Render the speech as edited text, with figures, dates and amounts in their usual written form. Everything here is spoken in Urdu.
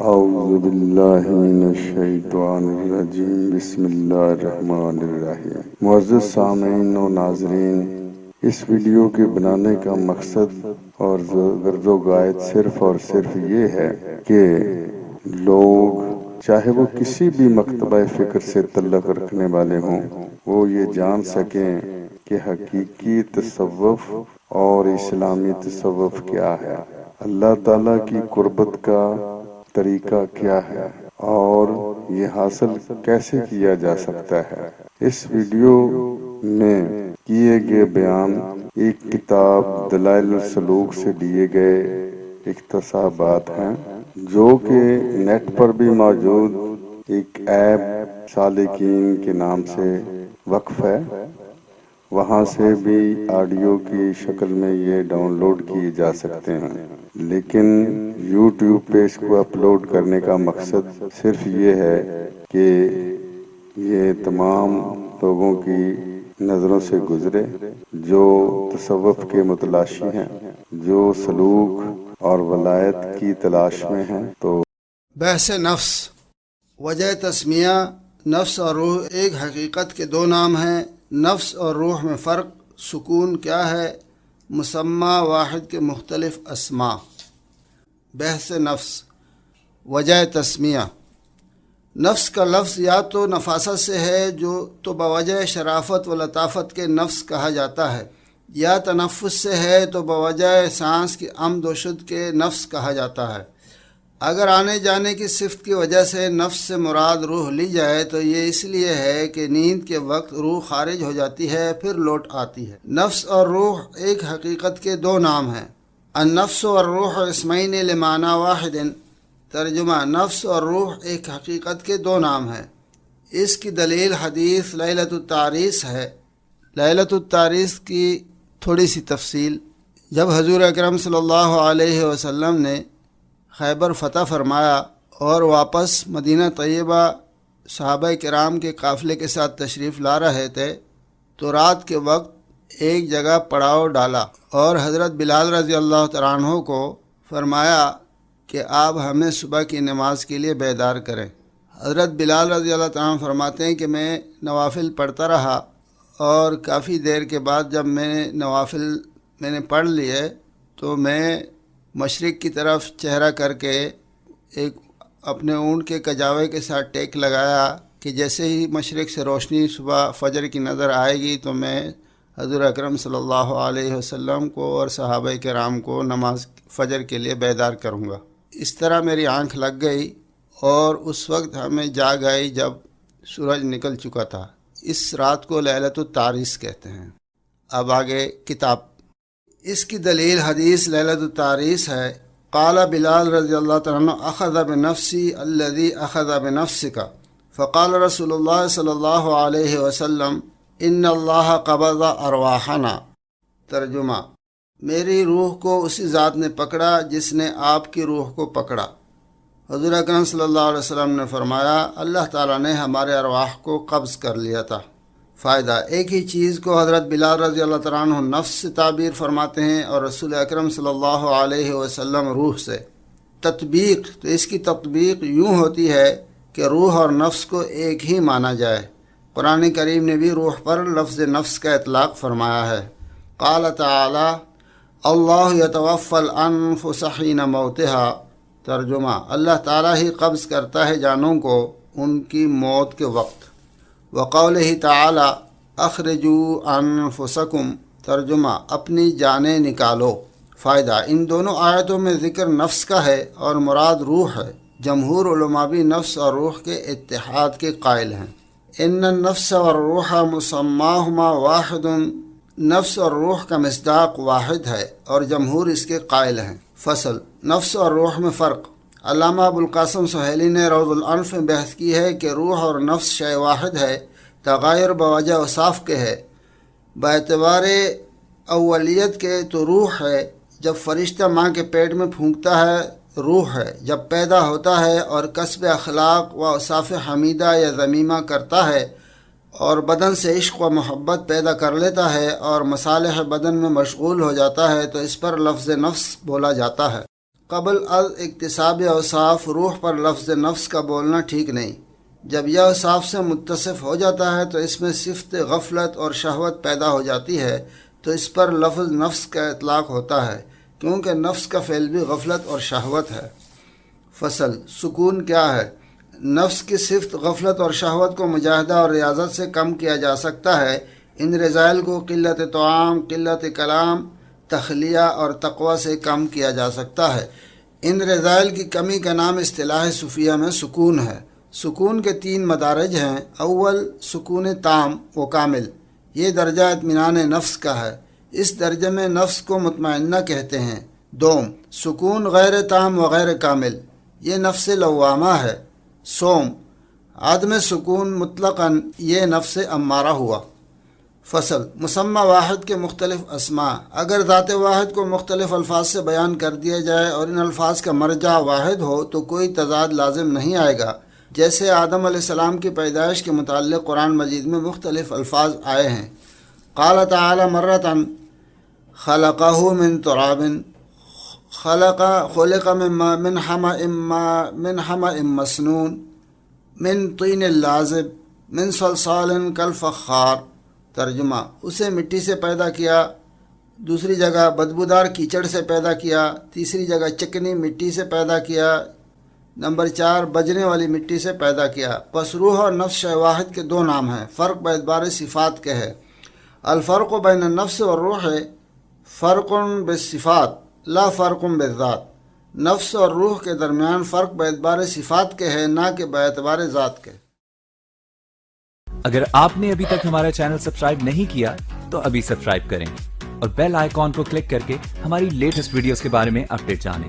اعوذ باللہ من الشیطان الرجیم، بسم اللہ الرحمن الرحیم۔ معزز سامعین و ناظرین، اس ویڈیو کے بنانے کا مقصد اور غرض و غایت صرف اور صرف یہ ہے کہ لوگ چاہے وہ کسی بھی مکتبہ فکر سے تعلق رکھنے والے ہوں، وہ یہ جان سکیں کہ حقیقی تصوف اور اسلامی تصوف کیا ہے، اللہ تعالیٰ کی قربت کا طریقہ کیا ہے اور یہ حاصل کیسے کیا جا سکتا ہے۔ اس ویڈیو میں کیے گئے بیان ایک کتاب دلائل السلوک سے لیے گئے اقتباسات ہیں، جو کہ نیٹ پر بھی موجود ایک ایپ سالکین کے نام سے وقف ہے، وہاں سے بھی آڈیو کی شکل میں یہ ڈاؤن لوڈ کیے جا سکتے ہیں، لیکن یوٹیوب پہ اس کو اپلوڈ کرنے کا مقصد صرف یہ ہے کہ یہ تمام لوگوں کی نظروں سے گزرے جو تصوف کے متلاشی ہیں، جو سلوک اور ولایت کی تلاش میں ہیں۔ تو بحث نفس، وجہ تسمیہ۔ نفس اور روح ایک حقیقت کے دو نام ہیں۔ نفس اور روح میں فرق، سکون کیا ہے، مسمى واحد کے مختلف اسماء۔ بحث نفس، وجہ تسمیہ۔ نفس کا لفظ یا تو نفاست سے ہے جو تو بوجہ شرافت و لطافت کے نفس کہا جاتا ہے، یا تنفس سے ہے تو بوجہ سانس کی عمد و شد کے نفس کہا جاتا ہے۔ اگر آنے جانے کی صفت کی وجہ سے نفس سے مراد روح لی جائے تو یہ اس لیے ہے کہ نیند کے وقت روح خارج ہو جاتی ہے پھر لوٹ آتی ہے۔ نفس اور روح ایک حقیقت کے دو نام ہیں۔ النفس والروح اسمین لمعنی واحد۔ ترجمہ: نفس اور روح ایک حقیقت کے دو نام ہیں۔ اس کی دلیل حدیث لیلۃ التعریس ہے۔ لیلۃ التعریس کی تھوڑی سی تفصیل۔ جب حضور اکرم صلی اللہ علیہ وسلم نے خیبر فتح فرمایا اور واپس مدینہ طیبہ صحابہ کرام کے قافلے کے ساتھ تشریف لا رہے تھے تو رات کے وقت ایک جگہ پڑاؤ ڈالا اور حضرت بلال رضی اللہ تعالیٰ عنہ کو فرمایا کہ آپ ہمیں صبح کی نماز کے لیے بیدار کریں۔ حضرت بلال رضی اللہ تعالیٰ عنہ فرماتے ہیں کہ میں نوافل پڑھتا رہا اور کافی دیر کے بعد جب نوافل میں نے پڑھ لیے تو میں مشرق کی طرف چہرہ کر کے ایک اپنے اونٹ کے کجاوے کے ساتھ ٹیک لگایا کہ جیسے ہی مشرق سے روشنی صبح فجر کی نظر آئے گی تو میں حضور اکرم صلی اللہ علیہ وسلم کو اور صحابہ کرام کو نماز فجر کے لیے بیدار کروں گا۔ اس طرح میری آنکھ لگ گئی اور اس وقت ہمیں جاگ آئی جب سورج نکل چکا تھا۔ اس رات کو لیلۃ التعریس کہتے ہیں۔ اب آگے کتاب۔ اس کی دلیل حدیث لیلۃ التعریس ہے۔ قال بلال رضی اللہ تعالیٰ عنہ اخذ بنفسی الذی اخذ بنفسک فقال رسول اللہ صلی اللہ علیہ وسلم ان اللہ قبض ارواحنا۔ ترجمہ: میری روح کو اسی ذات نے پکڑا جس نے آپ کی روح کو پکڑا۔ حضور اکرم صلی اللہ علیہ وسلم نے فرمایا اللہ تعالیٰ نے ہمارے ارواح کو قبض کر لیا تھا۔ فائدہ: ایک ہی چیز کو حضرت بلال رضی اللہ تعالیٰ عنہ نفس سے تعبیر فرماتے ہیں اور رسول اکرم صلی اللہ علیہ وسلم روح سے۔ تطبیق: تو اس کی تطبیق یوں ہوتی ہے کہ روح اور نفس کو ایک ہی مانا جائے۔ قرآن کریم نے بھی روح پر لفظ نفس کا اطلاق فرمایا ہے۔ قال تعالی اللہ یتوفی الانفس حین موتها۔ ترجمہ: اللہ تعالیٰ ہی قبض کرتا ہے جانوں کو ان کی موت کے وقت۔ وقولہ تعالی اخرجوا انفسکم۔ ترجمہ: اپنی جانیں نکالو۔ فائدہ: ان دونوں آیتوں میں ذکر نفس کا ہے اور مراد روح ہے۔ جمہور علماء بھی نفس اور روح کے اتحاد کے قائل ہیں۔ ان النفس والروح مسماہما واحد۔ نفس اور روح کا مصداق واحد ہے اور جمہور اس کے قائل ہیں۔ فصل: نفس اور روح میں فرق۔ علامہ ابوالقاسم سہیلی نے روض الانف میں بحث کی ہے کہ روح اور نفس شے واحد ہے، تغیر بوجہ اوصاف کے ہے۔ باعتبار اولیت کے تو روح ہے، جب فرشتہ ماں کے پیٹ میں پھونکتا ہے روح ہے، جب پیدا ہوتا ہے اور کسب اخلاق و اوصاف حمیدہ یا ذمیمہ کرتا ہے اور بدن سے عشق و محبت پیدا کر لیتا ہے اور مصالح بدن میں مشغول ہو جاتا ہے تو اس پر لفظ نفس بولا جاتا ہے۔ قبل از اکتساب اوصاف روح پر لفظ نفس کا بولنا ٹھیک نہیں۔ جب یہ اوصاف سے متصف ہو جاتا ہے تو اس میں صفت غفلت اور شہوت پیدا ہو جاتی ہے، تو اس پر لفظ نفس کا اطلاق ہوتا ہے، کیونکہ نفس کا فعل بھی غفلت اور شہوت ہے۔ فصل سکون کیا ہے؟ نفس کی صفت غفلت اور شہوت کو مجاہدہ اور ریاضت سے کم کیا جا سکتا ہے۔ ان رذائل کو قلت طعام، قلت کلام، تخلیہ اور تقوی سے کم کیا جا سکتا ہے۔ ان رذائل کی کمی کا نام اصطلاح صوفیہ میں سکون ہے۔ سکون کے 3 مدارج ہیں۔ اول سکون تام و کامل، یہ درجہ اطمینان نفس کا ہے، اس درجے میں نفس کو مطمئنہ کہتے ہیں۔ دوم سکون غیر تام و غیر کامل، یہ نفس لوامہ ہے۔ سوم عدم سکون مطلقاً، یہ نفس امارہ ہوا۔ فصل مسمى واحد کے مختلف اسماء، اگر ذات واحد کو مختلف الفاظ سے بیان کر دیا جائے اور ان الفاظ کا مرجع واحد ہو تو کوئی تضاد لازم نہیں آئے گا۔ جیسے آدم علیہ السلام کی پیدائش کے متعلق قرآن مجید میں مختلف الفاظ آئے ہیں۔ قال تعالی مرتن خلقہ من تراب، خلق من حمأ مسنون، من طین لازب، من صلصال کالفخار۔ ترجمہ اسے مٹی سے پیدا کیا، دوسری جگہ بدبودار کیچڑ سے پیدا کیا، تیسری جگہ چکنی مٹی سے پیدا کیا، نمبر 4 بجنے والی مٹی سے پیدا کیا۔ پس روح اور نفس شے واحد کے 2 نام ہیں، فرق باعتبار صفات کے ہے۔ الفرق بین النفس والروح فرق بالصفات لا فرق بالذات، نفس اور روح کے درمیان فرق باعتبار صفات کے ہے، نہ کہ باعتبار ذات کے۔ اگر آپ نے ابھی تک ہمارا چینل سبسکرائب نہیں کیا تو ابھی سبسکرائب کریں اور بیل آئیکن کو کلک کر کے ہماری لیٹسٹ ویڈیوز کے بارے میں اپڈیٹ جانیں۔